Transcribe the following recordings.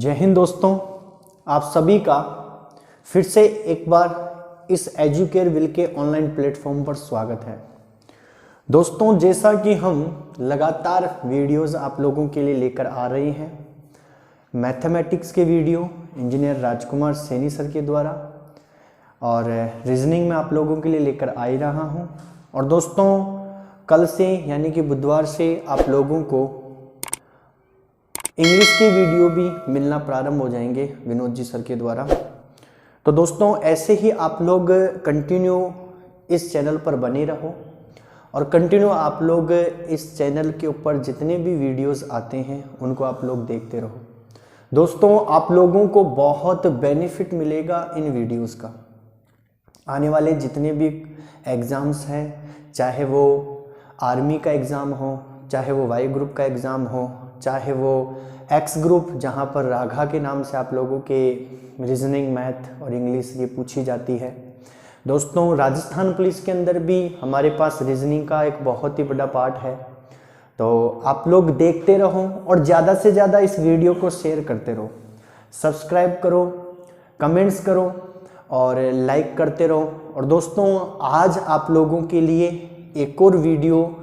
जय हिंद दोस्तों, आप सभी का फिर से एक बार इस एजुकेयर विल के ऑनलाइन प्लेटफॉर्म पर स्वागत है। दोस्तों, जैसा कि हम लगातार वीडियोस आप लोगों के लिए लेकर आ रहे हैं, मैथमेटिक्स के video engineer Rajkumar Saini sir के द्वारा और रीजनिंग में आप लोगों के लिए लेकर आ ही रहा हूं। और दोस्तों, कल से यानी कि बुधवार से आप लोगों को इंग्लिश के वीडियो भी मिलना प्रारंभ हो जाएंगे विनोद जी सर के द्वारा। तो दोस्तों, ऐसे ही आप लोग कंटिन्यू इस चैनल पर बने रहो और कंटिन्यू आप लोग इस चैनल के ऊपर जितने भी वीडियोस आते हैं उनको आप लोग देखते रहो। दोस्तों, आप लोगों को बहुत बेनिफिट मिलेगा इन वीडियोस का। आने वाले जितने भी एग्ज़ाम्स हैं, चाहे वो आर्मी का एग्ज़ाम हो, चाहे वो वाई ग्रुप का एग्ज़ाम हो, चाहे वो एक्स ग्रुप जहाँ पर राघा के नाम से आप लोगों के रीजनिंग, मैथ और इंग्लिश ये पूछी जाती है। दोस्तों, राजस्थान पुलिस के अंदर भी हमारे पास रीजनिंग का एक बहुत ही बड़ा पार्ट है। तो आप लोग देखते रहो और ज़्यादा से ज़्यादा इस वीडियो को शेयर करते रहो, सब्सक्राइब करो, कमेंट्स करो और लाइक करते रहो। और दोस्तों, आज आप लोगों के लिए एक और वीडियो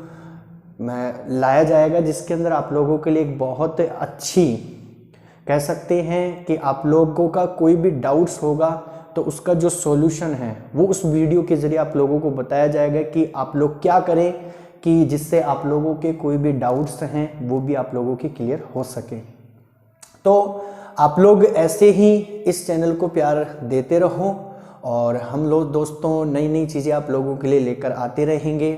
मैं लाया जाएगा जिसके अंदर आप लोगों के लिए एक बहुत अच्छी, कह सकते हैं कि आप लोगों का कोई भी डाउट्स होगा तो उसका जो सॉल्यूशन है वो उस वीडियो के ज़रिए आप लोगों को बताया जाएगा कि आप लोग क्या करें कि जिससे आप लोगों के कोई भी डाउट्स हैं वो भी आप लोगों के क्लियर हो सके। तो आप लोग ऐसे ही इस चैनल को प्यार देते रहो और हम लोग दोस्तों नई नई चीज़ें आप लोगों के लिए लेकर आते रहेंगे।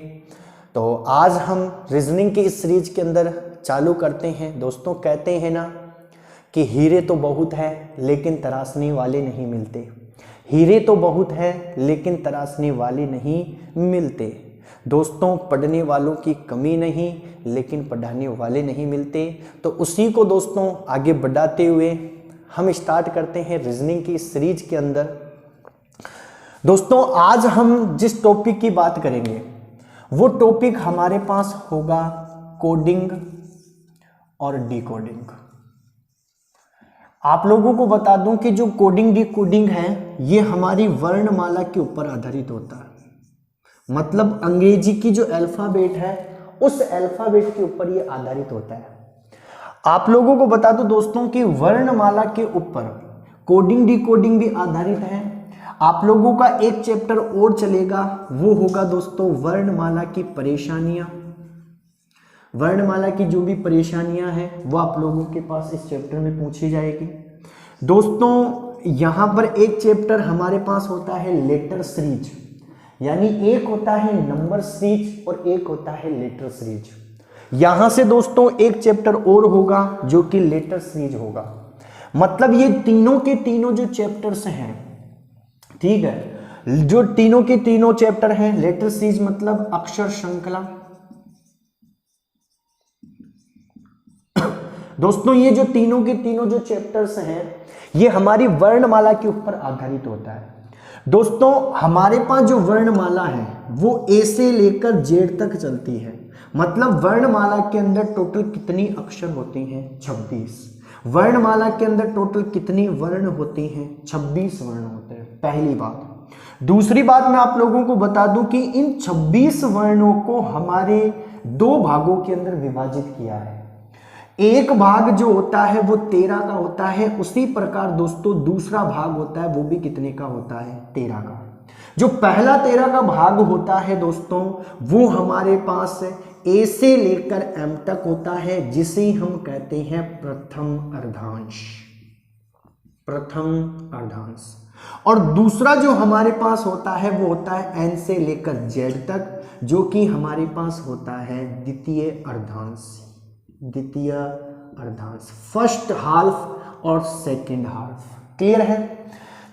तो आज हम रीजनिंग की इस सीरीज के अंदर चालू करते हैं। दोस्तों, कहते हैं ना कि हीरे तो बहुत है लेकिन तराशने वाले नहीं मिलते। हीरे तो बहुत है लेकिन तराशने वाले नहीं मिलते। दोस्तों, पढ़ने वालों की कमी नहीं लेकिन पढ़ाने वाले नहीं मिलते। तो उसी को दोस्तों आगे बढ़ाते हुए हम स्टार्ट करते हैं रीजनिंग की इस सीरीज के अंदर। दोस्तों, आज हम जिस टॉपिक की बात करेंगे वो टॉपिक हमारे पास होगा कोडिंग और डिकोडिंग। आप लोगों को बता दूं कि जो कोडिंग डिकोडिंग है ये हमारी वर्णमाला के ऊपर आधारित होता है। मतलब अंग्रेजी की जो अल्फाबेट है उस अल्फाबेट के ऊपर ये आधारित होता है। आप लोगों को बता दूं दोस्तों कि वर्णमाला के ऊपर कोडिंग डिकोडिंग भी आधारित है। आप लोगों का एक चैप्टर और चलेगा, वो होगा दोस्तों वर्णमाला की परेशानियां। वर्णमाला की जो भी परेशानियां हैं वो आप लोगों के पास इस चैप्टर में पूछी जाएगी। दोस्तों, यहां पर एक चैप्टर हमारे पास होता है लेटर सीरीज, यानी एक होता है नंबर सीरीज और एक होता है लेटर सीरीज। यहां से दोस्तों एक चैप्टर और होगा जो कि लेटर सीरीज होगा। मतलब ये तीनों के तीनों जो चैप्टर्स हैं, ठीक है, जो तीनों के तीनों चैप्टर हैं, लेटर सीरीज मतलब अक्षर श्रृंखला। दोस्तों, ये जो तीनों के तीनों जो चैप्टर्स हैं ये हमारी वर्णमाला के ऊपर आधारित होता है। दोस्तों, हमारे पास जो वर्णमाला है वो ए से लेकर जेड तक चलती है। मतलब वर्णमाला के अंदर टोटल कितनी अक्षर होती हैं? 26। वर्णमाला के अंदर टोटल कितनी वर्ण होती हैं? 26 वर्ण होते हैं। पहली बात। दूसरी बात, मैं आप लोगों को बता दूं कि इन 26 वर्णों को हमारे दो भागों के अंदर विभाजित किया है। एक भाग जो होता है वो 13 का होता है, उसी प्रकार दोस्तों दूसरा भाग होता है वो भी कितने का होता है? 13 का। जो पहला 13 का भाग होता है दोस्तों वो हमारे पास ए से लेकर एम तक होता है, जिसे हम कहते हैं प्रथम अर्धांश। प्रथम अर्धांश। और दूसरा जो हमारे पास होता है वो होता है एन से लेकर जेड तक, जो कि हमारे पास होता है द्वितीय अर्धांश। द्वितीय अर्धांश, फर्स्ट हाल्फ और सेकंड हाल्फ। क्लियर है?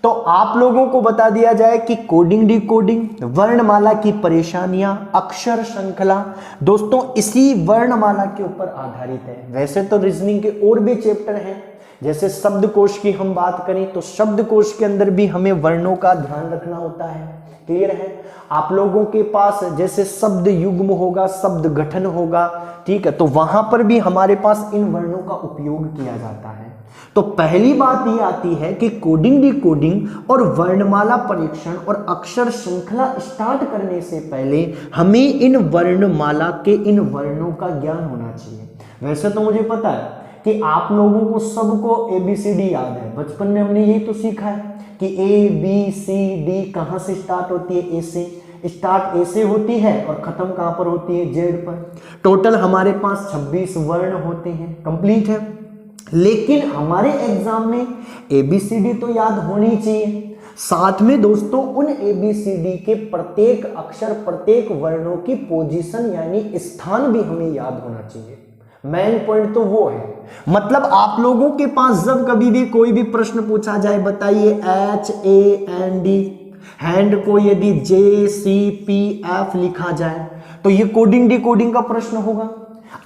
तो आप लोगों को बता दिया जाए कि कोडिंग डिकोडिंग, वर्णमाला की परेशानियां, अक्षर श्रृंखला दोस्तों इसी वर्णमाला के ऊपर आधारित है। वैसे तो रीजनिंग के और भी चैप्टर हैं, जैसे शब्दकोश की हम बात करें तो शब्दकोश के अंदर भी हमें वर्णों का ध्यान रखना होता है। क्लियर है? आप लोगों के पास जैसे शब्द युग्म होगा, शब्द गठन होगा, ठीक है, तो वहां पर भी हमारे पास इन वर्णों का उपयोग किया जाता है। तो पहली बात ये आती है कि कोडिंग डिकोडिंग और वर्णमाला परीक्षण और अक्षर श्रृंखला स्टार्ट करने से पहले हमें इन वर्णमाला के इन वर्णों का ज्ञान होना चाहिए। वैसे तो मुझे पता है कि आप लोगों को सबको ABCD याद है, बचपन में हमने यही तो सीखा है कि ABCD कहाँ से स्टार्ट होती है, ए से स्टार्ट, ए से होती है और खत्म कहाँ पर होती है, जेड पर। टोटल हमारे पास 26 वर्ण होते हैं, कंप्लीट है। लेकिन हमारे एग्जाम में ABCD तो याद होनी चाहिए, साथ में दोस्तों उन ABCD के प्रत्येक अक्षर प्रत्येक वर्णों की पोजीशन यानी स्थान भी हमें याद होना चाहिए। मेन पॉइंट तो वो है। मतलब आप लोगों के पास जब कभी भी कोई भी प्रश्न पूछा जाए, बताइए HAND, हैंड को यदि JCPF लिखा जाए तो ये कोडिंग डिकोडिंग का प्रश्न होगा।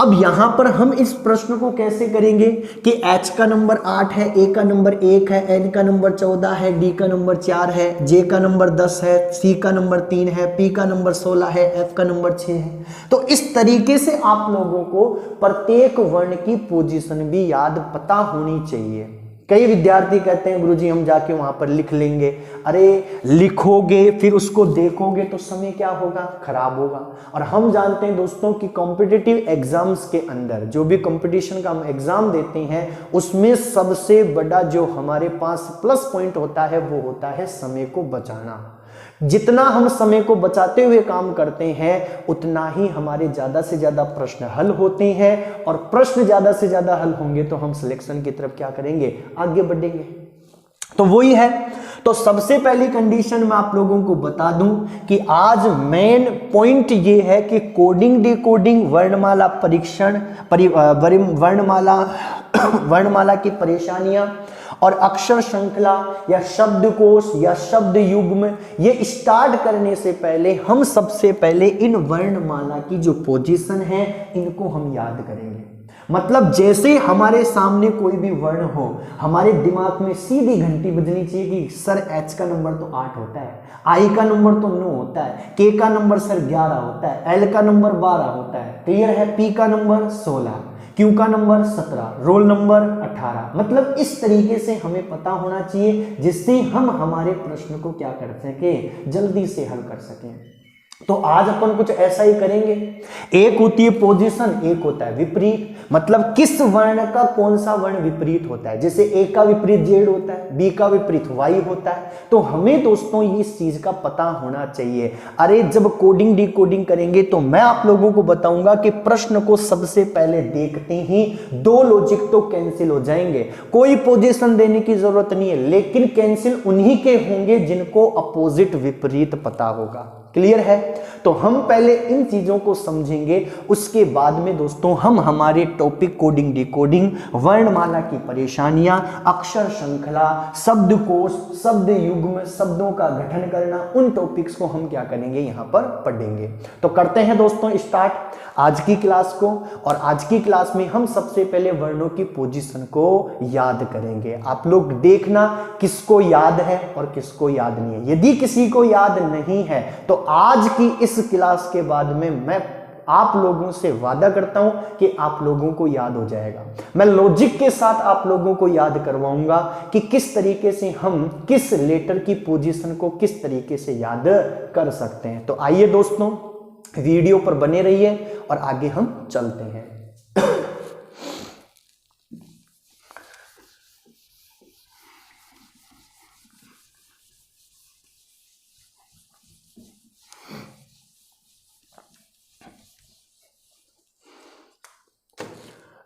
अब यहां पर हम इस प्रश्न को कैसे करेंगे कि H का नंबर 8 है, A का नंबर 1 है, N का नंबर 14 है, D का नंबर 4 है, J का नंबर 10 है, C का नंबर 3 है, P का नंबर 16 है, F का नंबर 6 है। तो इस तरीके से आप लोगों को प्रत्येक वर्ण की पोजीशन भी याद पता होनी चाहिए। कई विद्यार्थी कहते हैं गुरुजी हम जाके वहां पर लिख लेंगे। अरे लिखोगे फिर उसको देखोगे तो समय क्या होगा, खराब होगा। और हम जानते हैं दोस्तों कि कॉम्पिटिटिव एग्जाम्स के अंदर जो भी कंपटीशन का हम एग्जाम देते हैं उसमें सबसे बड़ा जो हमारे पास प्लस पॉइंट होता है वो होता है समय को बचाना। जितना हम समय को बचाते हुए काम करते हैं उतना ही हमारे ज्यादा से ज्यादा प्रश्न हल होते हैं, और प्रश्न ज्यादा से ज्यादा हल होंगे तो हम सिलेक्शन की तरफ क्या करेंगे, आगे बढ़ेंगे। तो वही है। तो सबसे पहली कंडीशन मैं आप लोगों को बता दूं कि आज मेन पॉइंट ये है कि कोडिंग डिकोडिंग वर्णमाला परीक्षण वर्णमाला की परेशानियां और अक्षर श्रृंखला या शब्दकोश या शब्द युग्म ये स्टार्ट करने से पहले हम सबसे पहले इन वर्णमाला की जो पोजीशन है इनको हम याद करेंगे। मतलब जैसे हमारे सामने कोई भी वर्ण हो, हमारे दिमाग में सीधी घंटी बजनी चाहिए कि सर H का नंबर तो 8 होता है, I का नंबर तो 9 होता है, K का नंबर सर 11 होता है, L का नंबर 12 होता है, क्लियर है, P का नंबर 16, Q का नंबर 17, रोल नंबर 18। मतलब इस तरीके से हमें पता होना चाहिए जिससे हम हमारे प्रश्न को क्या कर सके, जल्दी से हल कर सकें। तो आज अपन कुछ ऐसा ही करेंगे। एक होती है पोजीशन, एक होता है विपरीत। मतलब किस वर्ण का कौन सा वर्ण विपरीत होता है। जैसे A का विपरीत Z होता है, B का विपरीत Y होता है। तो हमें दोस्तों इस चीज का पता होना चाहिए। अरे जब कोडिंग डिकोडिंग करेंगे तो मैं आप लोगों को बताऊंगा कि प्रश्न को सबसे पहले देखते ही 2 लॉजिक तो कैंसिल हो जाएंगे। कोई पोजीशन देने की जरूरत नहीं है, लेकिन कैंसिल उन्हीं के होंगे जिनको अपोजिट विपरीत पता होगा। क्लियर है। तो हम पहले इन चीजों को समझेंगे, उसके बाद में दोस्तों हम हमारे टॉपिक कोडिंग डिकोडिंग, वर्णमाला की परेशानियां, अक्षर श्रृंखला, शब्दकोश, शब्द युग्म, शब्दों का गठन करना, उन टॉपिक्स को हम क्या करेंगे, यहां पर पढ़ेंगे। तो करते हैं दोस्तों स्टार्ट आज की क्लास को। और आज की क्लास में हम सबसे पहले वर्णों की पोजीशन को याद करेंगे। आप लोग देखना किसको याद है और किसको याद नहीं है। यदि किसी को याद नहीं है तो आज की इस क्लास के बाद में मैं आप लोगों से वादा करता हूं कि आप लोगों को याद हो जाएगा। मैं लॉजिक के साथ आप लोगों को याद करवाऊंगा कि किस तरीके से हम किस लेटर की पोजीशन को किस तरीके से याद कर सकते हैं। तो आइए दोस्तों वीडियो पर बने रहिए और आगे हम चलते हैं।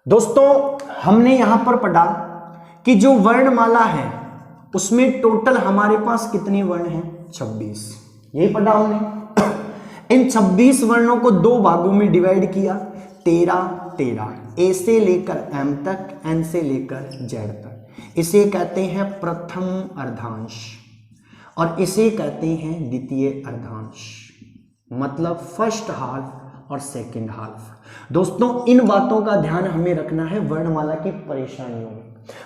दोस्तों हमने यहां पर पढ़ा कि जो वर्णमाला है उसमें टोटल हमारे पास कितने वर्ण हैं, 26। यही पढ़ा हमने। इन 26 वर्णों को 2 भागों में डिवाइड किया, 13, ए से लेकर एम तक, एन से लेकर जेड तक। इसे कहते हैं प्रथम अर्धांश और इसे कहते हैं द्वितीय अर्धांश, मतलब फर्स्ट हाफ और सेकंड हाफ। दोस्तों इन बातों का ध्यान हमें रखना है वर्णमाला की परेशानियों में।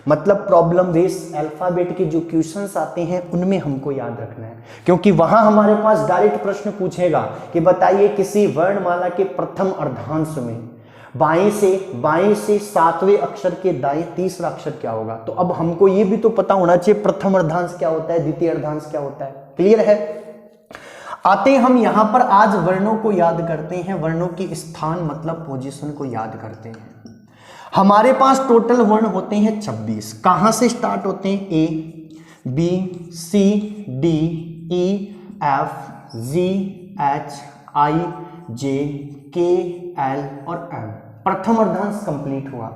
मतलब प्रॉब्लम बेस्ड अल्फाबेट के जो क्वेश्चंस आते हैं उनमें हमको याद रखना है, क्योंकि वहां हमारे पास डायरेक्ट प्रश्न पूछेगा कि बताइए किसी वर्णमाला के प्रथम अर्धांश में बाएं से सातवें अक्षर के दाएं तीसरा अक्षर क्या होगा। तो अब हमको ये भी तो पता होना चाहिए प्रथम अर्धांश क्या होता है, द्वितीय अर्धांश क्या होता है। क्लियर है। आते हम यहां पर आज वर्णों को याद करते हैं, वर्णों की स्थान मतलब पोजीशन को याद करते हैं। हमारे पास टोटल वर्ण होते हैं 26। कहां से स्टार्ट होते हैं? A B C D E F G H I J K L और M। प्रथम अर्धांश कंप्लीट हुआ।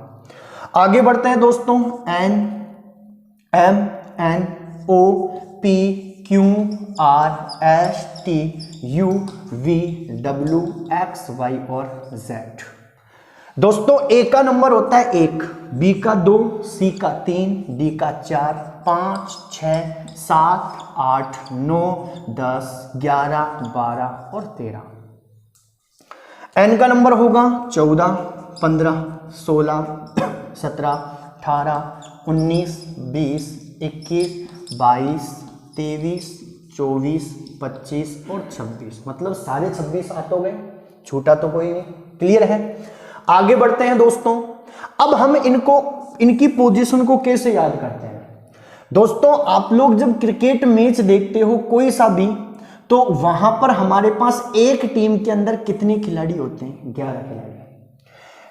आगे बढ़ते हैं दोस्तों। N M N O P Q R S T U V W X Y और Z। दोस्तों A का नंबर होता है 1, B का 2, C का 3, D का 4, 5, 6, 7, 8, 9, 10, 11, 12 और 13। N का नंबर होगा 14, 15, 16, 17, 18, 19, 20, 21, 22, 23, 24, 25 और 26। मतलब सारे 26 आ तो गए, छूटा तो कोई नहीं। क्लियर है। आगे बढ़ते हैं दोस्तों। अब हम इनकी पोजीशन को कैसे याद करते हैं? दोस्तों आप लोग जब क्रिकेट मैच देखते हो कोई सा भी, तो वहां पर हमारे पास एक टीम के अंदर कितने खिलाड़ी होते हैं? 11 खिलाड़ी।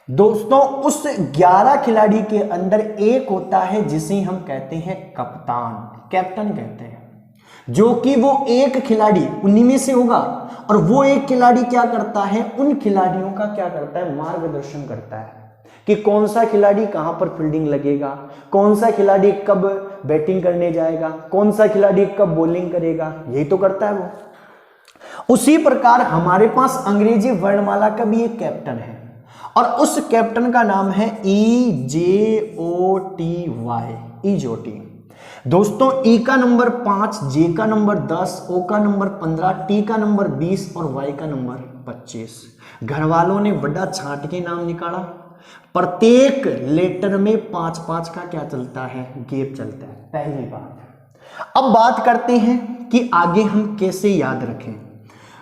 दोस्तों उस 11 खिलाड़ी के अंदर एक होता है जिसे हम कहते हैं कप्तान, कैप्टन कहते हैं, जो कि वो एक खिलाड़ी उन्हीं में से होगा। और वो एक खिलाड़ी क्या करता है? उन खिलाड़ियों का क्या करता है? मार्गदर्शन करता है कि कौन सा खिलाड़ी कहां पर फील्डिंग लगेगा, कौन सा खिलाड़ी कब बैटिंग करने जाएगा, कौन सा खिलाड़ी कब बॉलिंग करेगा, यही तो करता है वो। उसी प्रकार हमारे पास अंग्रेजी वर्णमाला का भी एक कैप्टन है और उस कैप्टन का नाम है EJOTY, EJOTY। दोस्तों ई का नंबर 5, जे का नंबर 10, ओ का नंबर 15, टी का नंबर 20 और वाई का नंबर 25। घर वालों ने बड़ा छांट के नाम निकाला। प्रत्येक लेटर में 5-5 का क्या चलता है? गैप चलता है। पहली बात। अब बात करते हैं कि आगे हम कैसे याद रखें।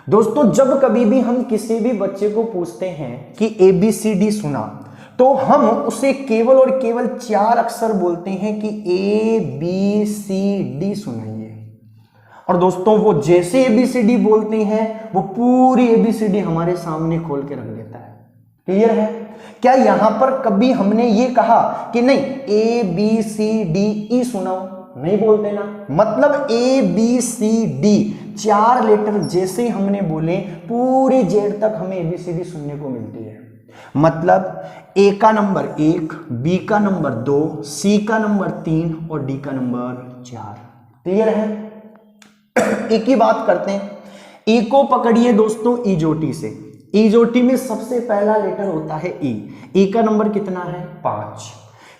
दोस्तों जब कभी भी हम किसी भी बच्चे को पूछते हैं कि ABCD सुना, तो हम उसे केवल और केवल 4 अक्षर बोलते हैं कि ABCD सुनाइए। और दोस्तों वो जैसे ABCD बोलते हैं वो पूरी ABCD हमारे सामने खोल के रख देता है। क्लियर है। क्या यहां पर कभी हमने ये कहा कि नहीं ABCDE सुनाओ? नहीं बोलते ना। मतलब ABCD 4 लेटर जैसे हमने बोले पूरी जेड तक हमें ABCD सुनने को मिलती है। मतलब A का नंबर 1, B का नंबर 2, C का नंबर 3 और D का नंबर 4। क्लियर है। एक ही बात करते हैं। E को पकड़िए दोस्तों EJOTY से। EJOTY में सबसे पहला लेटर होता है E। E का नंबर कितना है? 5।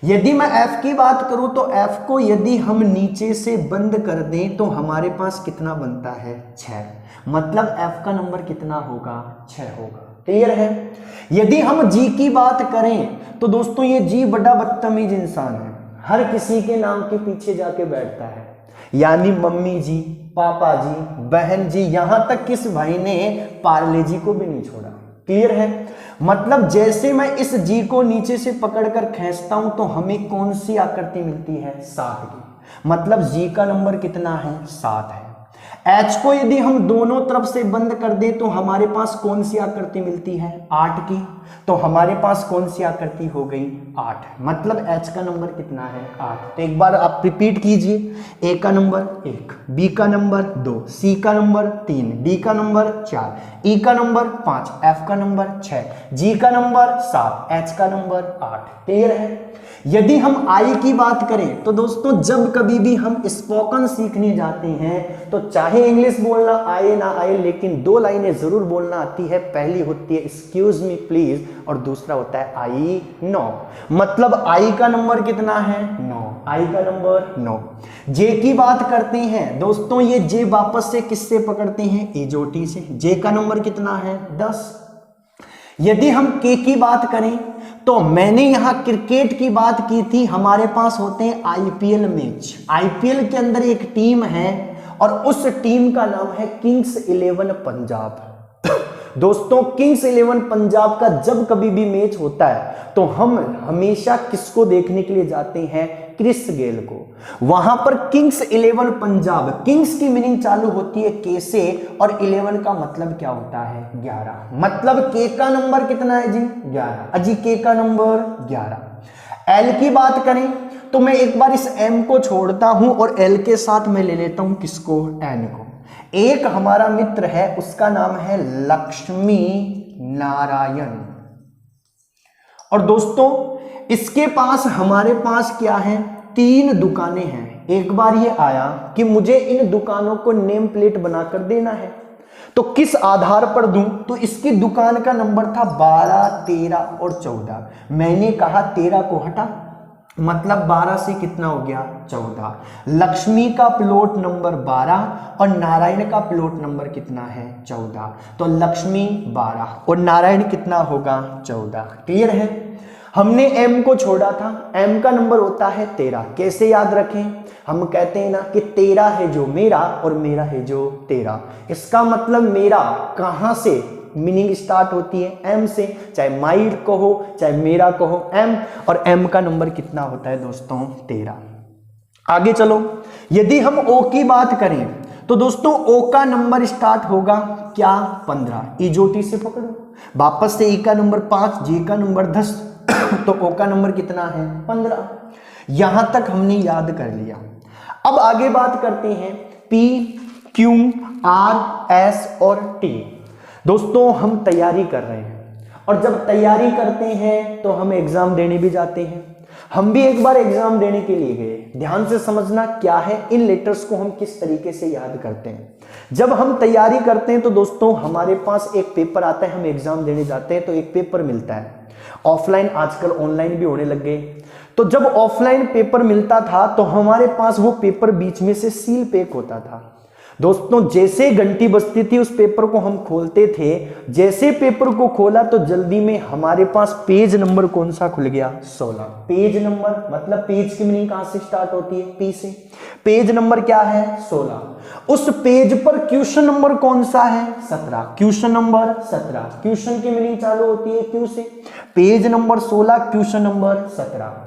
यदि मैं F की बात करूं तो F को यदि हम नीचे से बंद कर दें तो हमारे पास कितना बनता है? 6। मतलब F का नंबर कितना होगा? 6 होगा। क्लियर है। यदि हम G की बात करें तो दोस्तों ये G बड़ा बदतमीज इंसान है, हर किसी के नाम के पीछे जाके बैठता है, यानी मम्मी जी, पापा जी, बहन जी, यहां तक किस भाई ने पार्ले जी को भी नहीं छोड़ा। क्लियर है। मतलब जैसे मैं इस G को नीचे से पकड़कर खींचता हूं तो हमें कौन सी आकृति मिलती है? 7 की। मतलब G का नंबर कितना है? 7 है। H को यदि हम दोनों तरफ से बंद कर दें तो हमारे पास कौन सी आकृति मिलती है? 8 की। तो हमारे पास कौन सी आकृति हो गई? 8। मतलब H का नंबर कितना है? 8। तो एक बार आप रिपीट कीजिए। A का नंबर 1, B का नंबर 2, C का नंबर 3, D का नंबर 4, E का नंबर 5, F का नंबर 6, G का नंबर 7, H का नंबर 8। क्लियर है। यदि हम आई की बात करें तो दोस्तों जब कभी भी हम स्पोकन सीखने जाते हैं तो चाहे इंग्लिश बोलना आए ना आए, लेकिन 2 लाइनें जरूर बोलना आती है। पहली होती है एक्सक्यूज मी प्लीज और दूसरा होता है आई नो। मतलब आई का नंबर कितना है? 9। आई का नंबर 9। जे की बात करते हैं दोस्तों, ये जे वापस से किससे पकड़ते हैं? EJOTY से। जे का नंबर कितना है? 10। यदि हम के की बात करें तो मैंने यहां क्रिकेट की बात की थी। हमारे पास होते हैं IPL मैच। IPL के अंदर एक टीम है और उस टीम का नाम है किंग्स 11 पंजाब। दोस्तों किंग्स 11 पंजाब का जब कभी भी मैच होता है तो हम हमेशा किसको देखने के लिए जाते हैं? क्रिस गेल को। वहां पर किंग्स 11 पंजाब, किंग्स की मीनिंग चालू होती है के से और 11 का मतलब क्या होता है? 11। मतलब के का नंबर कितना है जी? 11। अजी के का नंबर 11। एल की बात करें तो मैं एक बार इस एम को छोड़ता हूं और एल के साथ मैं ले लेता हूं किसको? एन को। एक हमारा मित्र है उसका नाम है लक्ष्मी नारायण, और दोस्तों इसके पास हमारे पास क्या है? 3 दुकानें हैं। एक बार ये आया कि मुझे इन दुकानों को नेम प्लेट बनाकर देना है, तो किस आधार पर दूं? तो इसकी दुकान का नंबर था 12, 13 और 14। मैंने कहा 13 को हटा, मतलब 12 से कितना हो गया? 14। लक्ष्मी का प्लॉट नंबर 12 और नारायण का प्लॉट नंबर कितना है? 14। तो लक्ष्मी 12 और नारायण कितना होगा? 14। क्लियर है? हमने m को छोड़ा था, m का नंबर होता है 13। कैसे याद रखें? हम कहते हैं ना कि 13 है जो मेरा और मेरा है जो तेरा। इसका मतलब मेरा कहां से मीनिंग स्टार्ट होती है? m से। चाहे माई कहो चाहे मेरा कहो, m, और m का नंबर कितना होता है दोस्तों? 13। आगे चलो, यदि हम o की बात करें तो दोस्तों o का नंबर स्टार्ट होगा क्या? 15। इजोटी से पकड़ो, वापस से e का नंबर 5, j का नंबर 10, तो o का नंबर कितना है? 15। यहां तक हमने याद कर लिया। अब आगे बात करते हैं P, Q, R, S और T। दोस्तों हम तैयारी कर रहे हैं, और जब तैयारी करते हैं तो हम एग्जाम देने भी जाते हैं। हम भी एक बार एग्जाम देने के लिए गए। ध्यान से समझना क्या है, इन लेटर्स को हम किस तरीके से याद करते हैं। जब हम तैयारी करते हैं तो दोस्तों हमारे पास एक पेपर आता है, हम एग्जाम देने जाते हैं तो एक पेपर मिलता है। ऑफलाइन, आजकल ऑनलाइन भी होने लग गए। तो जब ऑफलाइन पेपर मिलता था तो हमारे पास वो पेपर बीच में से सील पैक होता था। दोस्तों जैसे घंटी बजती थी उस पेपर को हम खोलते थे। जैसे पेपर को खोला तो जल्दी में हमारे पास पेज नंबर कौन सा खुल गया? 16। पेज नंबर मतलब पेज की मीनिंग कहां से स्टार्ट होती है? पी से। पेज नंबर क्या है? 16। उस पेज पर क्वेश्चन नंबर कौन सा है? 17। Question number 17। क्वेश्चन की मीनिंग चालू होती है क्यू से। Page number 16, question number 17।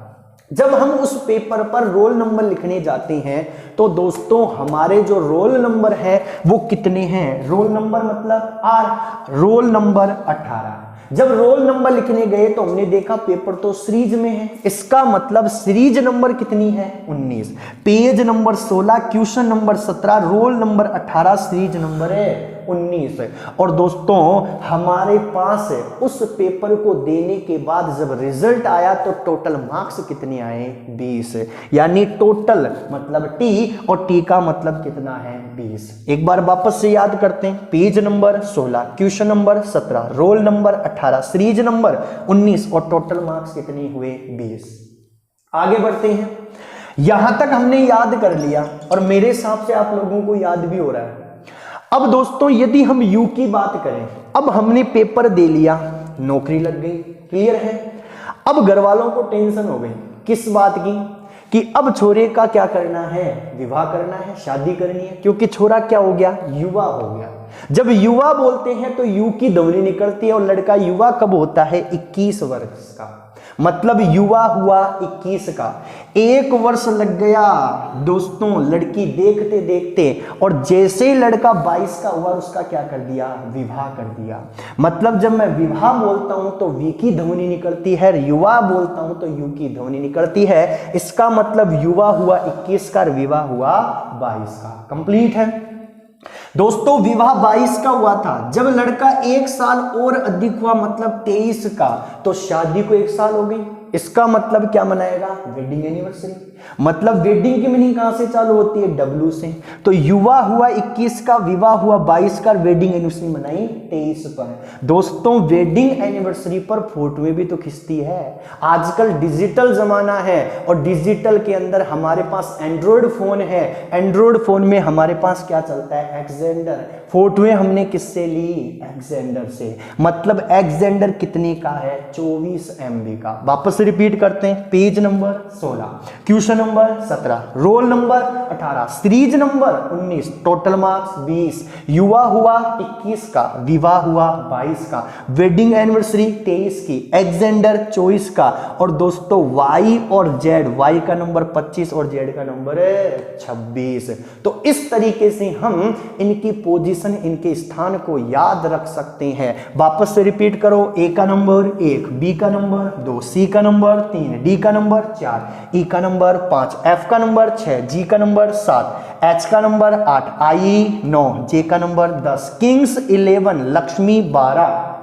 जब हम उस पेपर पर रोल नंबर लिखने जाते हैं तो दोस्तों हमारे जो रोल नंबर है वो कितने हैं? रोल नंबर मतलब आर, रोल नंबर 18। जब रोल नंबर लिखने गए तो हमने देखा पेपर तो सीरीज में है, इसका मतलब सीरीज नंबर कितनी है? 19। Page number 16, question number 17, roll number 18, series number है 19। और दोस्तों हमारे पास उस पेपर को देने के बाद जब रिजल्ट आया तो टोटल मार्क्स कितने आए? 20। यानी टोटल मतलब टी, और टी का मतलब कितना है? 20। एक बार वापस से याद करते हैं। Page number 16, question number 17, roll number 18, series number 19 और टोटल मार्क्स कितने हुए? 20। आगे बढ़ते हैं। यहां तक हमने याद कर लिया और मेरे हिसाब से आप लोगों को याद भी हो रहा है। अब दोस्तों यदि हम यू की बात करें, अब हमने पेपर दे लिया, नौकरी लग गई, क्लियर है। अब घर वालों को टेंशन हो गई, किस बात की? कि अब छोरे का क्या करना है? विवाह करना है, शादी करनी है, क्योंकि छोरा क्या हो गया? युवा हो गया। जब युवा बोलते हैं तो यू की ध्वनि निकलती है, और लड़का युवा कब होता है? 21 वर्ष का, मतलब युवा हुआ 21 का। 1 वर्ष लग गया दोस्तों लड़की देखते देखते, और जैसे ही लड़का 22 का हुआ उसका क्या कर दिया? विवाह कर दिया। मतलब जब मैं विवाह बोलता हूं तो वी की ध्वनि निकलती है, युवा बोलता हूं तो यू की ध्वनि निकलती है। इसका मतलब युवा हुआ 21 का, विवाह हुआ 22 का। कंप्लीट है दोस्तों। विवाह 22 का हुआ था, जब लड़का 1 साल और अधिक हुआ मतलब 23 का, तो शादी को 1 साल हो गई। इसका मतलब क्या मनाएगा? Wedding anniversary. मतलब वेडिंग की मीनिंग कहां से चालू होती है? डब्ल्यू से। तो युवा हुआ 21 का, विवाह हुआ 22 का, वेडिंग एनिवर्सरी मनाई 23 पर। दोस्तों वेडिंग एनिवर्सरी पर फोटोएं भी तो खिंचती है। आजकल डिजिटल जमाना है, और डिजिटल के अंदर हमारे पास एंड्रॉयड फोन है। एंड्रॉयड फोन में हमारे पास क्या चलता है? एक्सजेंडर। फोटोएं हमने किससे ली? एक्सजेंडर से। मतलब एक्सजेंडर कितने का है? 24 MB का। वापस से रिपीट करते हैं, page number 16, question number 17, roll number 18, series number 19, total marks 20, युवा हुआ 21 का, विवाह हुआ 22 का, वेडिंग एनिवर्सरी 23 की, एग्जेंडर 24 का, और दोस्तों वाई और जेड, वाई का नंबर 25 और जेड का नंबर 26। तो इस तरीके से हम इनकी पोजीशन, इनके स्थान को याद रख सकते हैं। वापस से रिपीट करो, ए का नंबर 1, बी का नंबर 2, सी का नंबर 3, डी का नंबर 4, ई का नंबर 5, एफ का नंबर 6, जी का नंबर 7, एच का नंबर 8, आई 9, जे का नंबर 10, किंग्स 11, लक्ष्मी 12,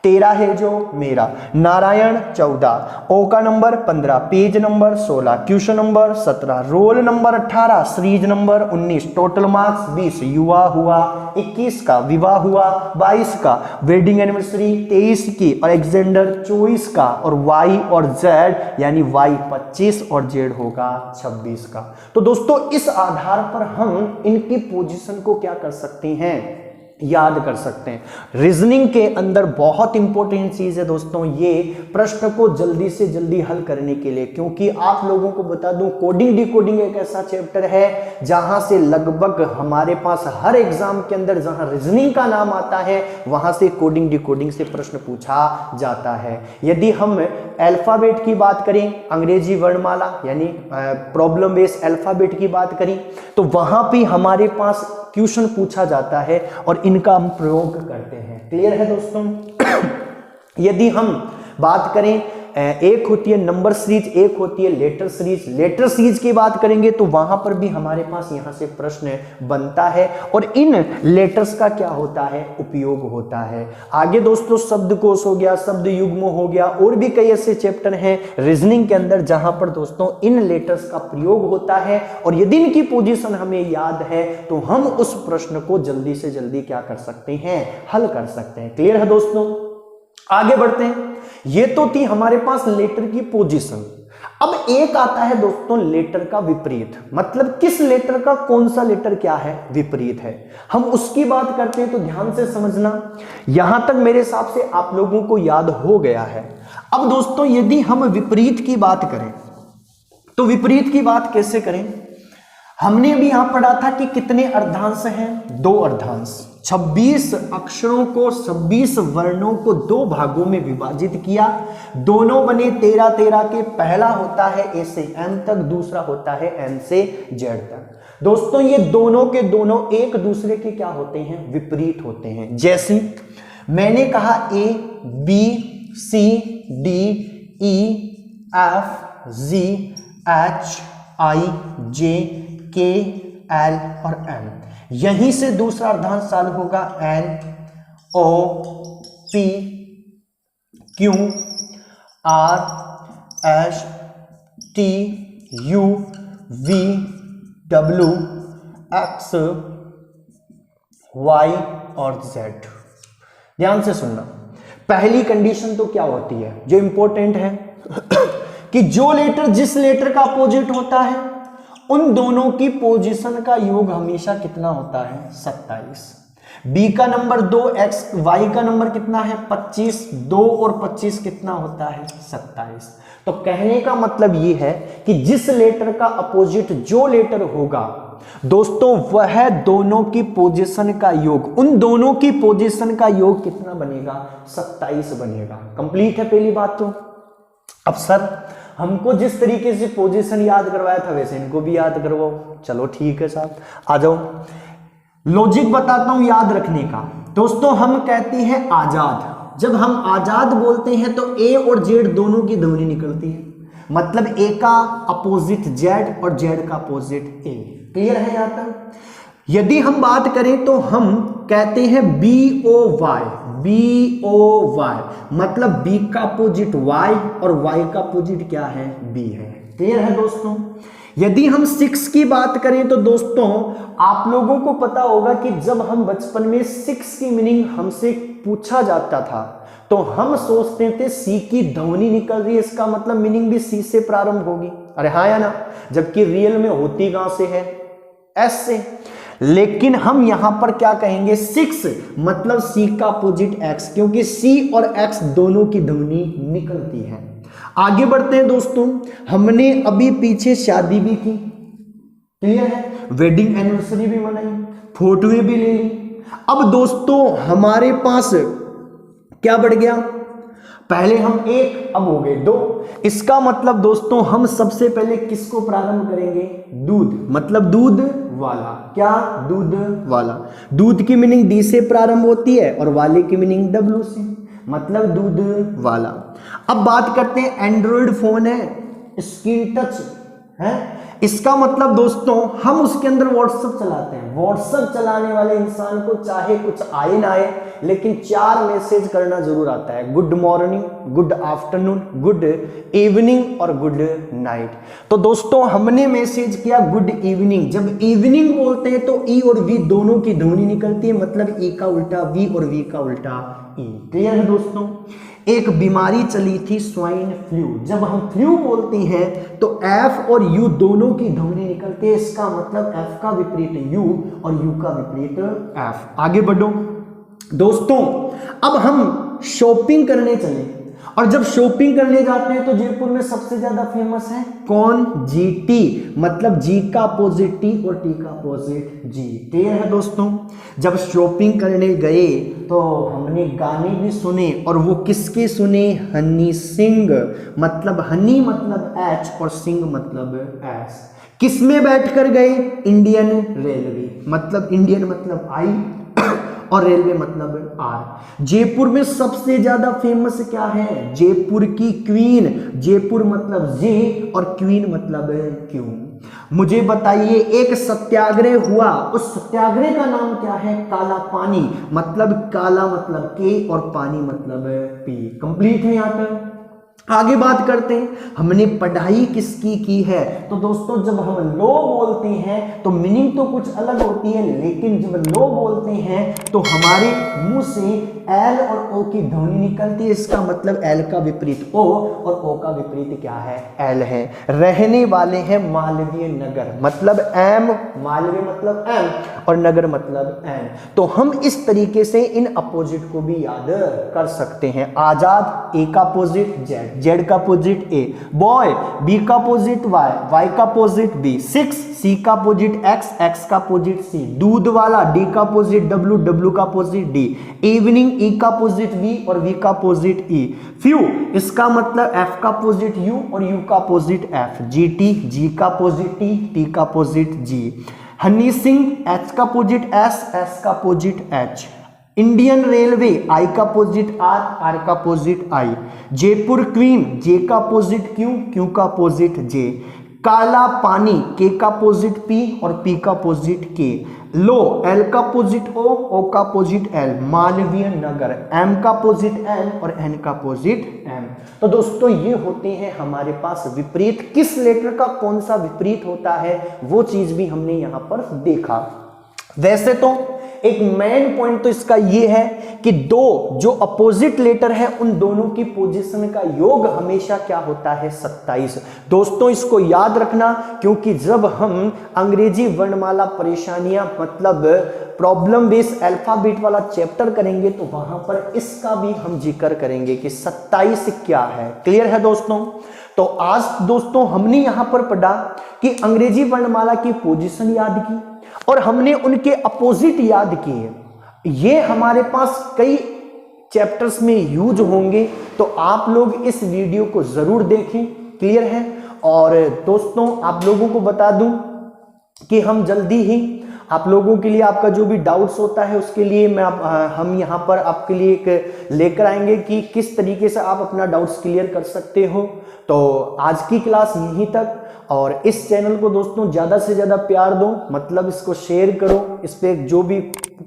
13 है जो मेरा, नारायण 14, ओ का number 15, page number 16, question number 17, roll number 18, series number 19, total marks 20, युवा हुआ 21 का, विवाह हुआ 22 का, वेडिंग एनिवर्सरी 23 की, और एग्जेंडर 24 का, और वाई और जेड यानी वाई 25 और जेड होगा 26 का। तो दोस्तों इस आधार पर हम इनकी पोजीशन को क्या कर सकते हैं, याद कर सकते हैं। रीजनिंग के अंदर बहुत इंपॉर्टेंट चीज है दोस्तों ये प्रश्न को जल्दी से जल्दी हल करने के लिए, क्योंकि आप लोगों को बता दूं कोडिंग डिकोडिंग एक ऐसा चैप्टर है जहां से लगभग हमारे पास हर एग्जाम के अंदर जहां रीजनिंग का नाम आता है वहां से कोडिंग डिकोडिंग से प्रश्न पूछा जाता है। यदि हम अल्फाबेट की बात करें, अंग्रेजी वर्णमाला यानी प्रॉब्लम बेस्ड अल्फाबेट की बात करें, तो वहां भी हमारे पास क्वेश्चन पूछा जाता है और इनका हम प्रयोग करते हैं। क्लियर है दोस्तों? यदि हम बात करें, एक होती है नंबर सीरीज, एक होती है लेटर सीरीज। लेटर सीरीज की बात करेंगे तो वहां पर भी हमारे पास यहां से प्रश्न बनता है और इन लेटर्स का क्या होता है, उपयोग होता है। आगे दोस्तों शब्दकोश हो गया, शब्द युग्म हो गया, और भी कई ऐसे चैप्टर हैं रीजनिंग के अंदर जहां पर दोस्तों इन लेटर्स का प्रयोग होता है, और यदि इनकी पोजीशन हमें याद है तो हम उस प्रश्न को जल्दी से जल्दी क्या कर सकते हैं, हल कर सकते हैं। क्लियर है दोस्तों? आगे बढ़ते हैं। ये तो थी हमारे पास लेटर की पोजीशन। अब एक आता है दोस्तों लेटर का विपरीत, मतलब किस लेटर का कौन सा लेटर क्या है, विपरीत है। हम उसकी बात करते हैं तो ध्यान से समझना, यहां तक मेरे हिसाब से आप लोगों को याद हो गया है। अब दोस्तों यदि हम विपरीत की बात करें तो विपरीत की बात कैसे करें, हमने अभी यहां पढ़ा था कि कितने अर्धांश हैं, 2 अर्धांश। 26 अक्षरों को, 26 वर्णों को 2 भागों में विभाजित किया, दोनों बने 13 13 के। पहला होता है ए से एन तक, दूसरा होता है एन से जेड तक। दोस्तों ये दोनों के दोनों एक दूसरे के क्या होते हैं, विपरीत होते हैं। जैसे मैंने कहा A B C D E F G H I J K L और एम, यहीं से दूसरा अर्धांश चालू होगा N O P Q R S T U V W X Y और जेड। ध्यान से सुनना, पहली कंडीशन तो क्या होती है जो इंपॉर्टेंट है कि जो लेटर जिस लेटर का अपोजिट होता है उन दोनों की पोजीशन का योग हमेशा कितना होता है, 27। बी का नंबर 2, एक्स वाई का नंबर कितना है 25, 2 और 25 कितना होता है 27। तो कहने का मतलब ये है कि जिस लेटर का अपोजिट जो लेटर होगा दोस्तों वह दोनों की पोजीशन का योग, उन दोनों की पोजीशन का योग कितना बनेगा, 27 बनेगा। कंप्लीट है पहली बात। तो अब सर हमको जिस तरीके से पोजीशन याद करवाया था वैसे इनको भी याद करवाओ। चलो ठीक है साहब, आ जाओ। लॉजिक बताता हूं याद रखने का। दोस्तों हम कहते हैं आजाद, जब हम आजाद बोलते हैं तो ए और जेड दोनों की ध्वनि निकलती है, मतलब ए का अपोजिट जेड और जेड का अपोजिट ए। क्लियर है यहां तक? यदि हम बात करें तो हम कहते हैं B O Y, B O Y मतलब बी का अपोजिट वाई और वाई का अपोजिट क्या है, बी है। क्लियर है दोस्तों? यदि हम 6 की बात करें तो दोस्तों आप लोगों को पता होगा कि जब हम बचपन में 6 की मीनिंग हमसे पूछा जाता था तो हम सोचते थे सी की ध्वनि निकल रही है, इसका मतलब मीनिंग भी सी से प्रारंभ होगी। अरे हाँ या ना? जबकि रियल में होती कहां से है, एस से। लेकिन हम यहां पर क्या कहेंगे, 6 मतलब सी का अपोजिट एक्स, क्योंकि सी और एक्स दोनों की ध्वनि निकलती है। आगे बढ़ते हैं दोस्तों, हमने अभी पीछे शादी भी की, क्लियर है, वेडिंग एनिवर्सरी भी मनाई, फोटोएं भी ले ली। अब दोस्तों हमारे पास क्या बढ़ गया, पहले हम एक, अब हो गए दो। इसका मतलब दोस्तों हम सबसे पहले किसको प्रारंभ करेंगे, दूध, मतलब दूध वाला, क्या, दूध वाला। दूध की मीनिंग डी से प्रारंभ होती है और वाले की मीनिंग डब्ल्यू से, मतलब दूध वाला। अब बात करते हैं एंड्रॉइड फोन है, स्क्रीन टच है, इसका मतलब दोस्तों हम उसके अंदर व्हाट्सएप चलाते हैं। व्हाट्सएप चलाने वाले इंसान को चाहे कुछ आए ना आए, लेकिन 4 मैसेज करना जरूर आता है, good morning, good afternoon, good evening और गुड नाइट। तो दोस्तों हमने मैसेज किया गुड इवनिंग, जब इवनिंग बोलते हैं तो ई और वी दोनों की ध्वनि निकलती है, मतलब ई का उल्टा वी और वी का उल्टा ई। क्लियर है दोस्तों। एक बीमारी चली थी स्वाइन फ्लू, जब हम फ्लू बोलते हैं तो एफ और यू दोनों की ध्वनि निकलती है, इसका मतलब एफ का विपरीत यू और यू का विपरीत एफ। आगे बढ़ो दोस्तों, अब हम शॉपिंग करने चले, और जब शॉपिंग करने जाते हैं तो जयपुर में सबसे ज्यादा फेमस है कौन, जीटी, मतलब जी का अपोजिट टी और टी का अपोजिट जी। क्लियर है दोस्तों। जब शॉपिंग करने गए तो हमने गाने भी सुने, और वो किसके सुने, हनी सिंह, मतलब हनी मतलब एच और सिंह मतलब एस। किस में बैठ कर गए, इंडियन रेलवे, मतलब इंडियन मतलब आई और रेलवे मतलब आर। जयपुर में सबसे ज्यादा फेमस क्या है, जयपुर की क्वीन, जयपुर मतलब जे और क्वीन मतलब क्यों। मुझे बताइए एक सत्याग्रह हुआ, उस सत्याग्रह का नाम क्या है, काला पानी, मतलब काला मतलब के और पानी मतलब पी। कंप्लीट है यहाँ तक। आगे बात करते हैं, हमने पढ़ाई किसकी की है, तो दोस्तों जब हम लो बोलते हैं तो मीनिंग तो कुछ अलग होती है, लेकिन जब लो बोलते हैं तो हमारे मुंह से एल और ओ की ध्वनि निकलती है, इसका मतलब एल का विपरीत ओ और ओ का विपरीत क्या है, एल है। रहने वाले हैं मालवीय नगर, मतलब एम, मालवीय मतलब एम और नगर मतलब एन। तो हम इस तरीके से इन अपोजिट को भी याद कर सकते हैं। आजाद, ए का अपोजिट जेड, जेड का अपोजिट ए। बॉय, बी का अपोजिट वाई, वाई का अपोजिट बी। 6, सी का अपोजिट एक्स, एक्स का अपोजिट सी। दूध वाला, डी का अपोजिट डब्ल्यू, डब्ल्यू का अपोजिट डी। इवनिंग, ई का अपोजिट वी और वी का अपोजिट ई। फ्यू, इसका मतलब एफ का अपोजिट यू और यू का अपोजिट एफ। जी टी, जी का अपोजिट टी, टी का अपोजिट जी। हनी सिंह, एच का अपोजिट एस, एस का अपोजिट एच। इंडियन रेलवे, आई का अपोजिट आर, आर का अपोजिट आई। जयपुर क्वीन, जे का अपोजिट क्यू, क्यू का अपोजिट जे। काला पानी, के का अपोजिट पी और पी का अपोजिट के। लो, एल का अपोजिट ओ का opposite L. Malviya Nagar, M का अपोजिट एन और एन का अपोजिट एम। तो दोस्तों ये होते हैं हमारे पास विपरीत, किस लेटर का कौन सा विपरीत होता है वो चीज भी हमने यहां पर देखा। वैसे तो एक मेन पॉइंट तो इसका ये है कि दो जो अपोजिट लेटर है उन दोनों की पोजीशन का योग हमेशा क्या होता है, 27। दोस्तों इसको याद रखना, क्योंकि जब हम अंग्रेजी वर्णमाला परेशानियां मतलब प्रॉब्लम बेस्ड अल्फाबेट वाला चैप्टर करेंगे तो वहां पर इसका भी हम जिक्र करेंगे कि 27 क्या है। क्लियर है दोस्तों। तो आज दोस्तों हमने यहां पर पढ़ा कि अंग्रेजी वर्णमाला की पोजीशन याद की और हमने उनके अपोजिट याद किए। ये हमारे पास कई चैप्टर्स में यूज होंगे, तो आप लोग इस वीडियो को जरूर देखें। क्लियर है। और दोस्तों आप लोगों को बता दूं कि हम जल्दी ही आप लोगों के लिए आपका जो भी डाउट्स होता है उसके लिए हम यहाँ पर आपके लिए एक लेकर आएंगे कि किस तरीके से आप अपना डाउट्स क्लियर कर सकते हो। तो आज की क्लास यहीं तक, और इस चैनल को दोस्तों ज़्यादा से ज़्यादा प्यार दो, मतलब इसको शेयर करो, इस पर जो भी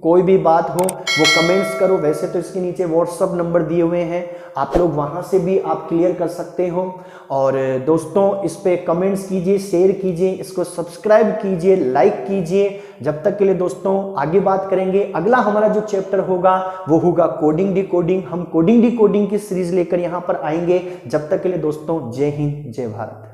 कोई भी बात हो वो कमेंट्स करो। वैसे तो इसके नीचे व्हाट्सअप नंबर दिए हुए हैं, आप लोग वहां से भी आप क्लियर कर सकते हो। और दोस्तों इस पे कमेंट्स कीजिए, शेयर कीजिए, इसको सब्सक्राइब कीजिए, लाइक कीजिए। जब तक के लिए दोस्तों आगे बात करेंगे, अगला हमारा जो चैप्टर होगा वो होगा कोडिंग डिकोडिंग। हम कोडिंग डिकोडिंग की सीरीज लेकर यहाँ पर आएंगे। जब तक के लिए दोस्तों जय हिंद जय भारत।